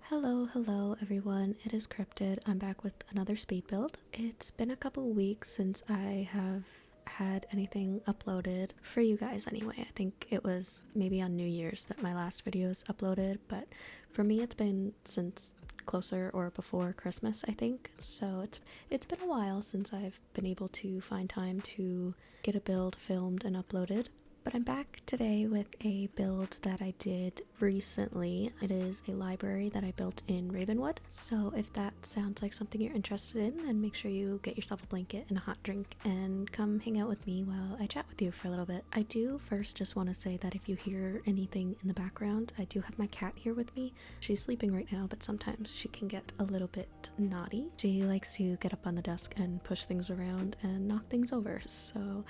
Hello everyone, it is Cryptid. I'm back with another speed build. It's been a couple weeks since I have had anything uploaded for you guys anyway. I think it was maybe on New Year's that my last video was uploaded, but for me it's been since closer or before Christmas, I think. So it's been a while since I've been able to find time to get a build filmed and uploaded. But I'm back today with a build that I did recently. It is a library that I built in Ravenwood. So if that sounds like something you're interested in, then make sure you get yourself a blanket and a hot drink and come hang out with me while I chat with you for a little bit. I do first just want to say that if you hear anything in the background, I do have my cat here with me. She's sleeping right now, but sometimes she can get a little bit naughty. She likes to get up on the desk and push things around and knock things over. So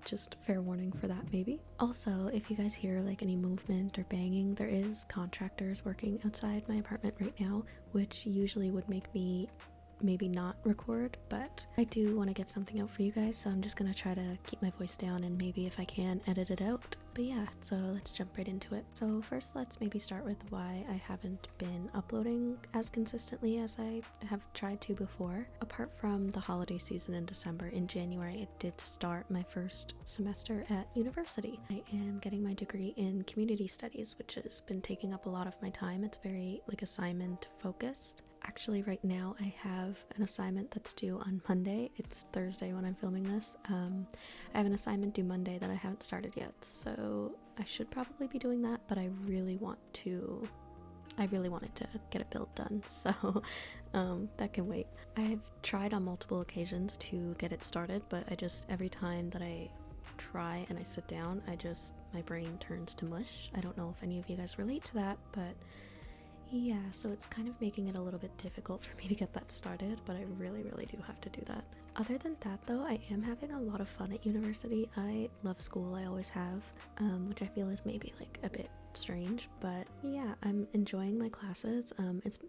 just fair warning for that maybe. Also, if you guys hear like any movement or banging, there is contractors working outside my apartment right now, which usually would make me maybe not record, but I do want to get something out for you guys, so I'm just gonna try to keep my voice down and maybe if I can edit it out. But yeah, so let's jump right into it. So first let's maybe start with why I haven't been uploading as consistently as I have tried to before. Apart from the holiday season in December, in January it did start my first semester at university. I am getting my degree in community studies, which has been taking up a lot of my time. It's very like assignment focused. Actually, right now I have an assignment that's due on Monday. It's Thursday when I'm filming this. I have an assignment due Monday that I haven't started yet, so I should probably be doing that, but I really wanted to get a build done, so that can wait. I've tried on multiple occasions to get it started, but every time that I try and I sit down, my brain turns to mush. I don't know if any of you guys relate to that, but yeah, so it's kind of making it a little bit difficult for me to get that started, but I really do have to do that. Other than that though, I am having a lot of fun at university. I love school, I always have, which I feel is maybe like a bit strange, but yeah, I'm enjoying my classes.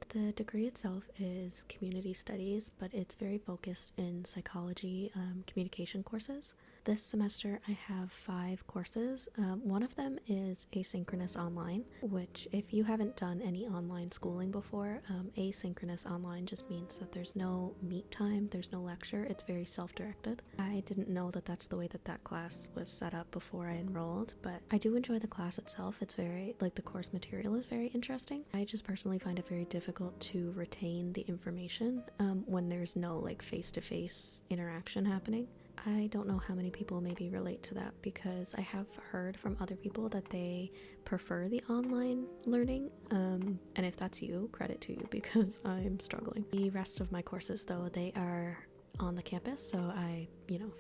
The degree itself is community studies, but it's very focused in psychology, communication courses. This semester I have 5 courses. One of them is asynchronous online, which if you haven't done any online schooling before, asynchronous online just means that there's no meet time, there's no lecture, it's very self-directed. I didn't know that that's the way that class was set up before I enrolled, but I do enjoy the class itself. It's very, like, the course material is very interesting. I just personally find it very difficult to retain the information when there's no like face-to-face interaction happening. I don't know how many people maybe relate to that, because I have heard from other people that they prefer the online learning, and if that's you, credit to you, because I'm struggling. The rest of my courses though, they are on the campus, so I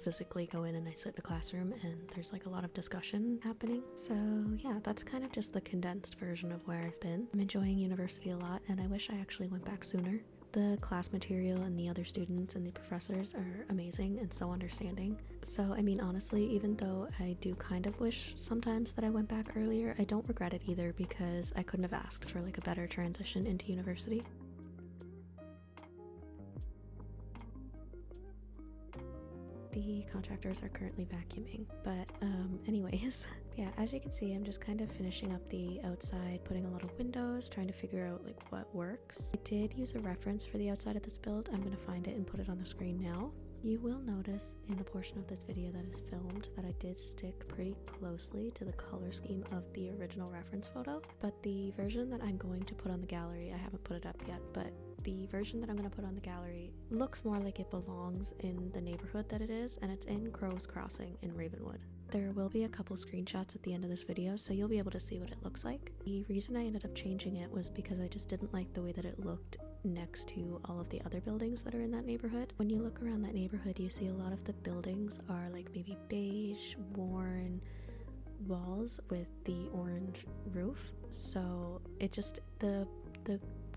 physically go in and I sit in a classroom and there's like a lot of discussion happening. So yeah, that's kind of just the condensed version of where I've been. I'm enjoying university a lot and I wish I actually went back sooner. The class material and the other students and the professors are amazing and so understanding. So I mean, honestly, even though I do kind of wish sometimes that I went back earlier, I don't regret it either, because I couldn't have asked for like a better transition into university. The contractors are currently vacuuming, but anyways, yeah, as you can see, I'm just kind of finishing up the outside, putting a lot of windows, trying to figure out like what works. I did use a reference for the outside of this build. I'm going to find it and put it on the screen now. You will notice in the portion of this video that is filmed that I did stick pretty closely to the color scheme of the original reference photo, but the version that I'm going to put on the gallery, I haven't put it up yet, but the version that I'm going to put on the gallery looks more like it belongs in the neighborhood that it is, and it's in Crow's Crossing in Ravenwood. There will be a couple screenshots at the end of this video, so you'll be able to see what it looks like. The reason I ended up changing it was because I just didn't like the way that it looked next to all of the other buildings that are in that neighborhood. When you look around that neighborhood, you see a lot of the buildings are like maybe beige, worn walls with the orange roof, so it just, the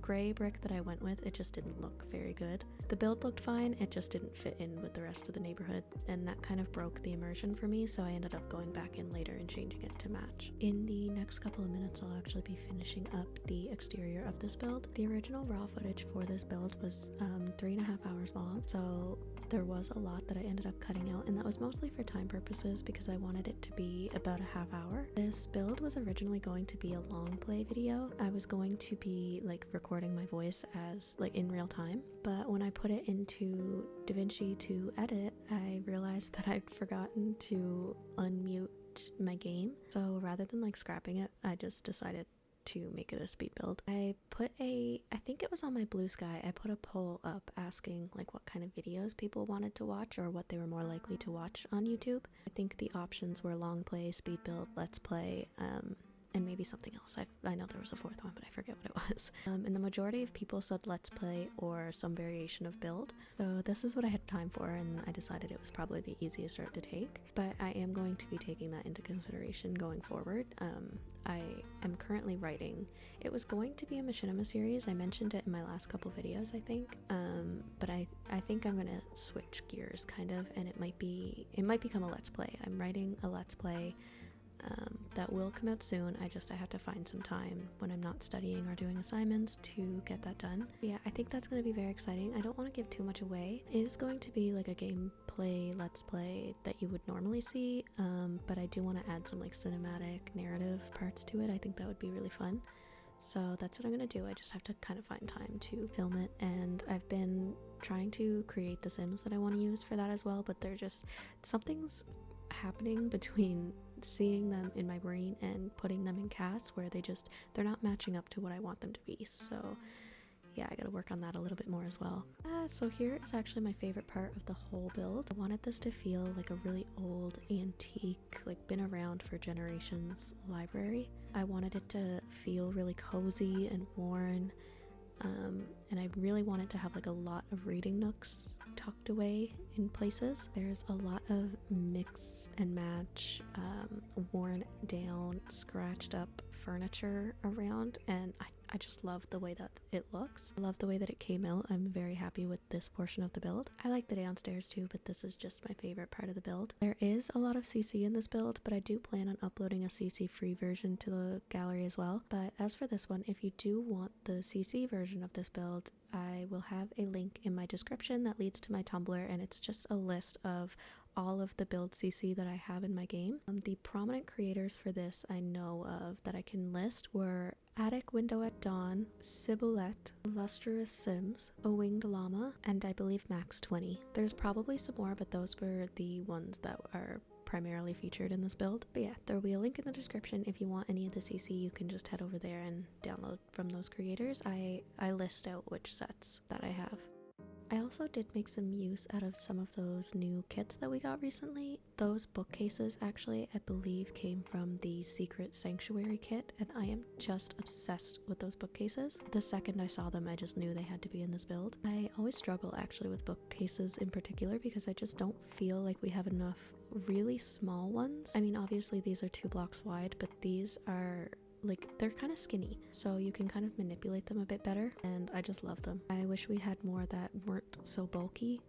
gray brick that I went with, it just didn't look very good. The build looked fine, it just didn't fit in with the rest of the neighborhood, and that kind of broke the immersion for me, so I ended up going back in later and changing it to match. In the next couple of minutes, I'll actually be finishing up the exterior of this build. The original raw footage for this build was 3.5 hours long, so there was a lot that I ended up cutting out, and that was mostly for time purposes because I wanted it to be about a half hour. This build was originally going to be a long play video. I was going to be like recording recording my voice as like in real time, but when I put it into DaVinci to edit, I realized that I'd forgotten to unmute my game. So rather than like scrapping it, I just decided to make it a speed build. I think it was on my Blue Sky, I put a poll up asking like what kind of videos people wanted to watch or what they were more likely to watch on YouTube. I think the options were long play, speed build, let's play, and maybe something else. I know there was a fourth one, but I forget what it was. And the majority of people said let's play or some variation of build. So this is what I had time for, and I decided it was probably the easiest route to take. But I am going to be taking that into consideration going forward. I am currently writing. It was going to be a machinima series. I mentioned it in my last couple videos, I think. But I think I'm gonna switch gears kind of, and it might become a let's play. I'm writing a let's play that will come out soon. I have to find some time when I'm not studying or doing assignments to get that done. But yeah, I think that's going to be very exciting. I don't want to give too much away. It is going to be like a gameplay let's play that you would normally see, but I do want to add some like cinematic narrative parts to it. I think that would be really fun. So that's what I'm going to do. I just have to kind of find time to film it, and I've been trying to create the Sims that I want to use for that as well, but something's happening between seeing them in my brain and putting them in casts where they're not matching up to what I want them to be. So yeah, I gotta work on that a little bit more as well. So here is actually my favorite part of the whole build. I wanted this to feel like a really old, antique, like been around for generations library. I wanted it to feel really cozy and worn, and I really wanted to have like a lot of reading nooks tucked away in places. There's a lot of mix and match, worn down, scratched up furniture around, and I just love the way that it looks. I love the way that it came out. I'm very happy with this portion of the build. I like the downstairs too, but this is just my favorite part of the build. There is a lot of CC in this build, but I do plan on uploading a CC free version to the gallery as well. But as for this one, if you do want the CC version of this build, I will have a link in my description that leads to my Tumblr, and it's just a list of all of the build CC that I have in my game. The prominent creators for this I know of that I can list were Attic Window at Dawn, 𝍊𝋼𝍊𝋼𝍊𝋼𝍊𝋼𝍊𝋼𝍊𝋼𝍊𝋼𝍊𝋼, Awing Llama, and I believe Max20. There's probably some more, but those were the ones that are primarily featured in this build. But yeah, there will be a link in the description. If you want any of the CC, you can just head over there and download from those creators. I list out which sets that I have. I also did make some use out of some of those new kits that we got recently. Those bookcases actually, I believe, came from the Secret Sanctuary kit, and I am just obsessed with those bookcases. The second I saw them, I just knew they had to be in this build. I always struggle actually with bookcases in particular because I just don't feel like we have enough really small ones. I mean, obviously these are 2 blocks wide, but these are like, they're kind of skinny, so you can kind of manipulate them a bit better, and I just love them. I wish we had more that weren't so bulky.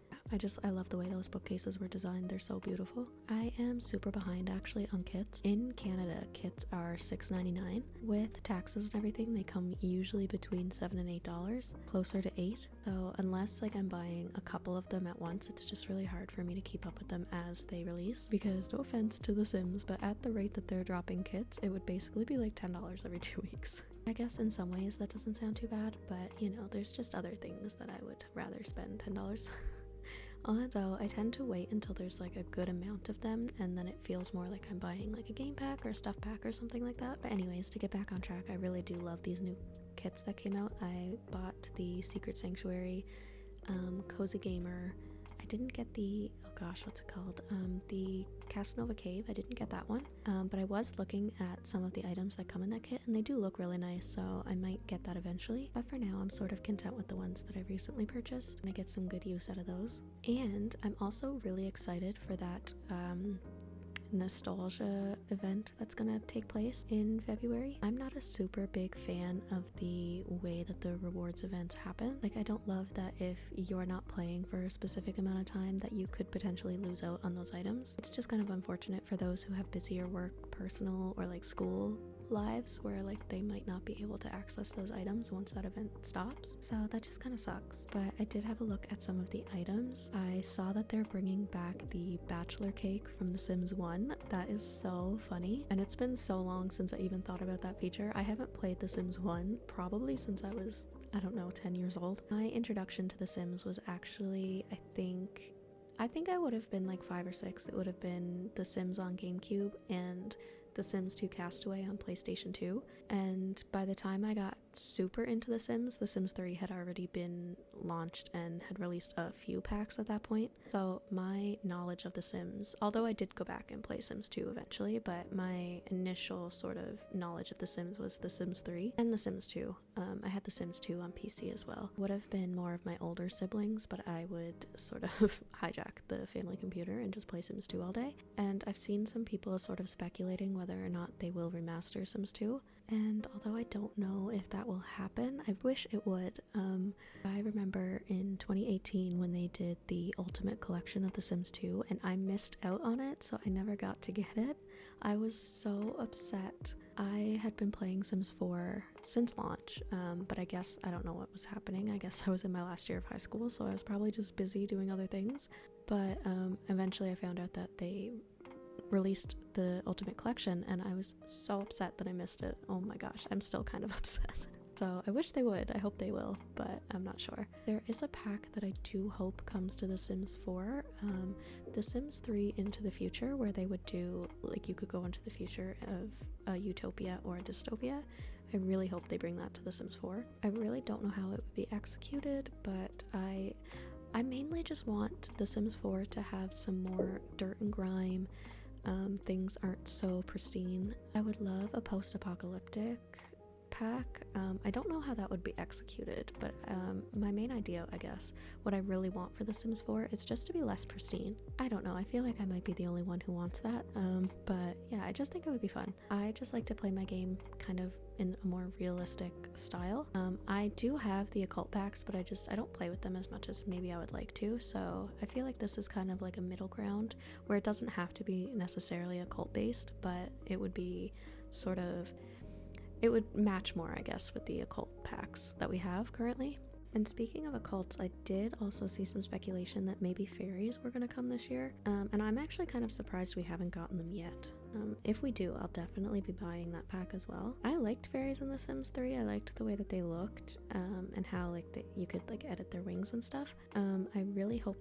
I love the way those bookcases were designed. They're so beautiful. I am super behind actually on kits. In Canada, kits are $6.99. With taxes and everything, they come usually between $7 and $8, closer to $8. So unless like I'm buying a couple of them at once, it's just really hard for me to keep up with them as they release, because no offense to the Sims, but at the rate that they're dropping kits, it would basically be like $10 every 2 weeks. I guess in some ways that doesn't sound too bad, but you know, there's just other things that I would rather spend $10 on. So I tend to wait until there's like a good amount of them, and then it feels more like I'm buying like a game pack or a stuff pack or something like that. But anyways, to get back on track, I really do love these new kits that came out. I bought the Secret Sanctuary, Cozy Gamer. I didn't get the, oh gosh, what's it called? The Casanova Cave. I didn't get that one, but I was looking at some of the items that come in that kit, and they do look really nice, so I might get that eventually. But for now, I'm sort of content with the ones that I recently purchased, and I get some good use out of those. And I'm also really excited for that nostalgia event that's gonna take place in February. I'm not a super big fan of the way that the rewards events happen. Like, I don't love that if you're not playing for a specific amount of time that you could potentially lose out on those items. It's just kind of unfortunate for those who have busier work, personal, or like school lives where like they might not be able to access those items once that event stops. So that just kind of sucks. But I did have a look at some of the items. I saw that they're bringing back the bachelor cake from The Sims 1. That is so funny, and it's been so long since I even thought about that feature. I haven't played The Sims 1 probably since I was I don't know, 10 years old. My introduction to The Sims was actually, I think I would have been like 5 or 6. It would have been The Sims on GameCube and The Sims 2 Castaway on PlayStation 2. And by the time I got super into The Sims 3 had already been launched and had released a few packs at that point. So my knowledge of The Sims, although I did go back and play Sims 2 eventually, but my initial sort of knowledge of The Sims was The Sims 3 and The Sims 2. I had The Sims 2 on PC as well. Would have been more of my older siblings, but I would sort of hijack the family computer and just play Sims 2 all day. And I've seen some people sort of speculating whether or not they will remaster Sims 2. And although I don't know if that will happen, I wish it would. I remember in 2018 when they did the Ultimate Collection of The Sims 2 and I missed out on it, so I never got to get it. I was so upset. I had been playing Sims 4 since launch, but I guess I don't know what was happening. I guess I was in my last year of high school, so I was probably just busy doing other things. But eventually I found out that they released the Ultimate Collection and I was so upset that I missed it. Oh my gosh, I'm still kind of upset. So I wish they would. I hope they will, but I'm not sure. There is a pack that I do hope comes to The Sims 4, The Sims 3 Into the Future, where they would do, like, you could go into the future of a utopia or a dystopia. I really hope they bring that to The Sims 4. I really don't know how it would be executed, but I mainly just want The Sims 4 to have some more dirt and grime. Things aren't so pristine. I would love a post-apocalyptic pack. I don't know how that would be executed, but my main idea, I guess, what I really want for The Sims 4 is just to be less pristine. I don't know, I feel like I might be the only one who wants that, but yeah, I just think it would be fun. I just like to play my game kind of in a more realistic style. I do have the occult packs, but I don't play with them as much as maybe I would like to, so I feel like this is kind of like a middle ground where it doesn't have to be necessarily occult based, but it would be sort of, it would match more, I guess, with the occult packs that we have currently. And speaking of occults, I did also see some speculation that maybe fairies were going to come this year, and I'm actually kind of surprised we haven't gotten them yet. If we do, I'll definitely be buying that pack as well. I liked fairies in The Sims 3. I liked the way that they looked, and how you could like edit their wings and stuff. I really hope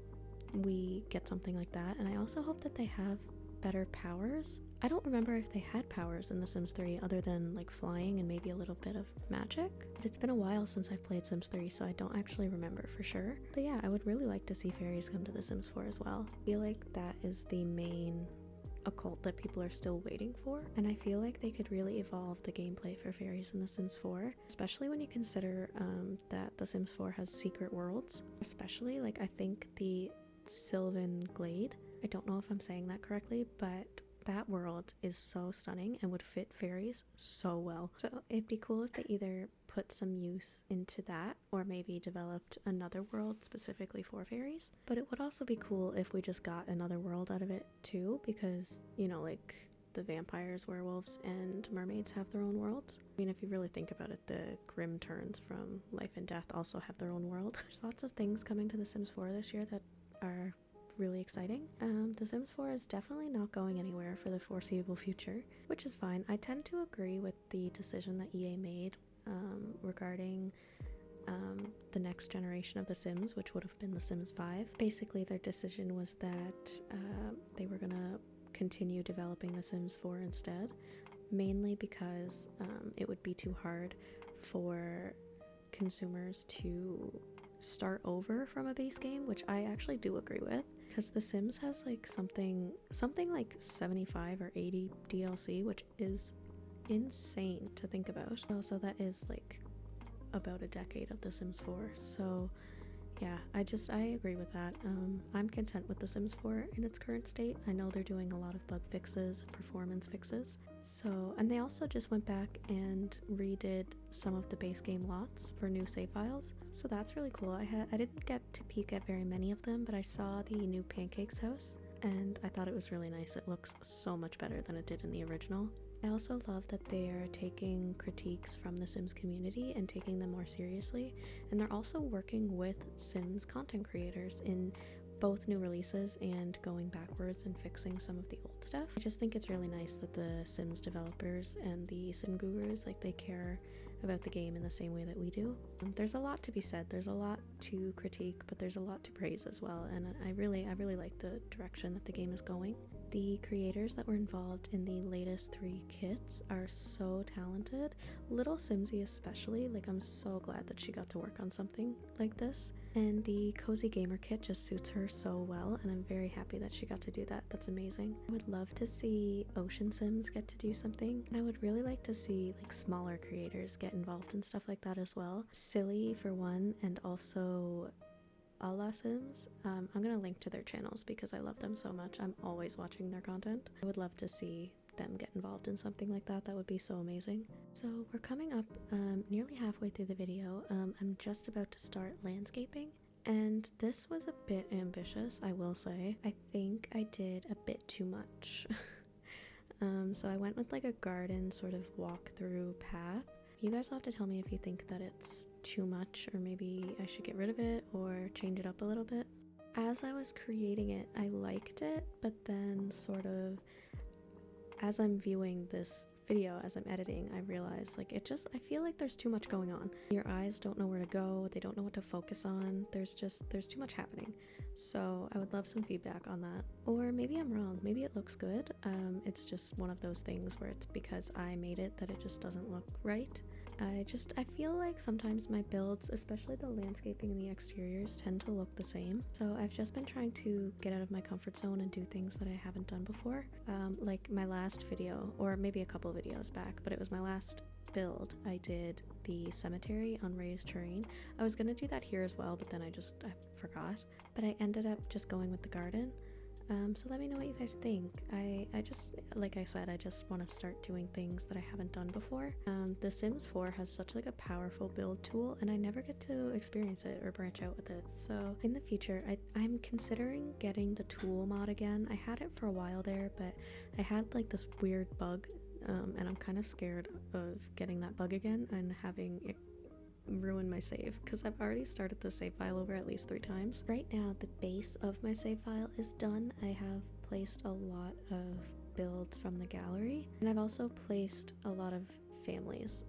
we get something like that, and I also hope that they have better powers. I don't remember if they had powers in The Sims 3 other than like flying and maybe a little bit of magic. But it's been a while since I've played Sims 3, so I don't actually remember for sure. But yeah, I would really like to see fairies come to The Sims 4 as well. I feel like that is the main occult that people are still waiting for, and I feel like they could really evolve the gameplay for fairies in The Sims 4, especially when you consider that The Sims 4 has secret worlds. Especially, like, I think the 𝍊𝋼𝋼𝍊, I don't know if I'm saying that correctly, but that world is so stunning and would fit fairies so well. So it'd be cool if they either put some use into that or maybe developed another world specifically for fairies. But it would also be cool if we just got another world out of it too, because, you know, like the vampires, werewolves, and mermaids have their own worlds. I mean, if you really think about it, the Grimm turns from Life and Death also have their own world. There's lots of things coming to The Sims 4 this year that are really exciting. The Sims 4 is definitely not going anywhere for the foreseeable future, which is fine. I tend to agree with the decision that EA made regarding the next generation of The Sims, which would have been The Sims 5. Basically, their decision was that they were gonna continue developing The Sims 4 instead, mainly because it would be too hard for consumers to start over from a base game, which I actually do agree with, because The Sims has like something like 75 or 80 DLC, which is insane to think about. So that is like about a decade of The Sims 4. So yeah, I agree with that. I'm content with The Sims 4 in its current state. I know they're doing a lot of bug fixes and performance fixes. And they also just went back and redid some of the base game lots for new save files. So that's really cool. I didn't get to peek at very many of them, but I saw the new Pancakes house and I thought it was really nice. It looks so much better than it did in the original. I also love that they're taking critiques from the Sims community and taking them more seriously, and they're also working with Sims content creators in both new releases and going backwards and fixing some of the old stuff. I just think it's really nice that the Sims developers and the Sim gurus, like, they care about the game in the same way that we do. There's a lot to be said, there's a lot to critique, but there's a lot to praise as well, and I really like the direction that the game is going. The creators that were involved in the latest 3 kits are so talented. Little Simsy especially, like I'm so glad that she got to work on something like this. And the Cozy Gamer kit just suits her so well, and I'm very happy that she got to do that. That's amazing. I would love to see Ocean Sims get to do something, and I would really like to see like smaller creators get involved in stuff like that as well. Silly for one, and also 𝍊🍼🍊🍊Sims. I'm gonna link to their channels because I love them so much. I'm always watching their content. I would love to see them get involved in something like that. That would be so amazing. So we're coming up nearly halfway through the video. I'm just about to start landscaping, and this was a bit ambitious, I will say. I think I did a bit too much. So I went with like a garden sort of walk-through path. You guys will have to tell me if you think that it's too much, or maybe I should get rid of it or change it up a little bit. As I was creating it, I liked it, but then sort of as I'm viewing this video, as I'm editing, I realize like I feel like there's too much going on. Your eyes don't know where to go, they don't know what to focus on, there's too much happening. So I would love some feedback on that. Or maybe I'm wrong, maybe it looks good. It's just one of those things where it's because I made it that it just doesn't look right. I feel like sometimes my builds, especially the landscaping and the exteriors, tend to look the same. So I've just been trying to get out of my comfort zone and do things that I haven't done before. Like my last video, or maybe a couple videos back, but it was my last build. I did the cemetery on raised terrain. I was gonna do that here as well, but then I forgot. But I ended up just going with the garden. So let me know what you guys think. I just, like I said, I just want to start doing things that I haven't done before. The Sims 4 has such like a powerful build tool, and I never get to experience it or branch out with it. So in the future, I'm considering getting the tool mod again. I had it for a while there, but I had like this weird bug, and I'm kind of scared of getting that bug again and having it ruin my save, because I've already started the save file over at least 3 times. Right now the base of my save file is done. I have placed a lot of builds from the gallery, and I've also placed a lot of families,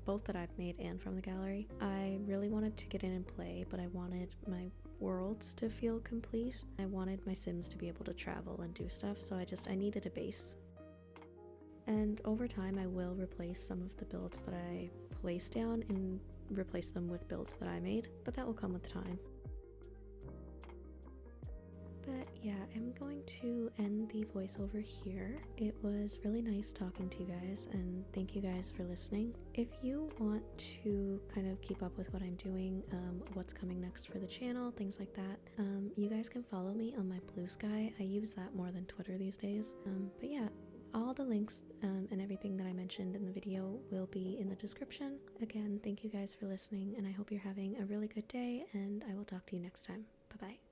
both that I've made and from the gallery. I really wanted to get in and play, but I wanted my worlds to feel complete. I wanted my Sims to be able to travel and do stuff, so I needed a base. And over time I will replace some of the builds that I placed down and replace them with builds that I made, but that will come with time. But yeah, I'm going to end the voiceover here. It was really nice talking to you guys, and thank you guys for listening. If you want to kind of keep up with what I'm doing, what's coming next for the channel, things like that, you guys can follow me on my Blue Sky. I use that more than Twitter these days. But yeah, all the links and everything that I mentioned in the video will be in the description. Again, thank you guys for listening, and I hope you're having a really good day, and I will talk to you next time. Bye-bye.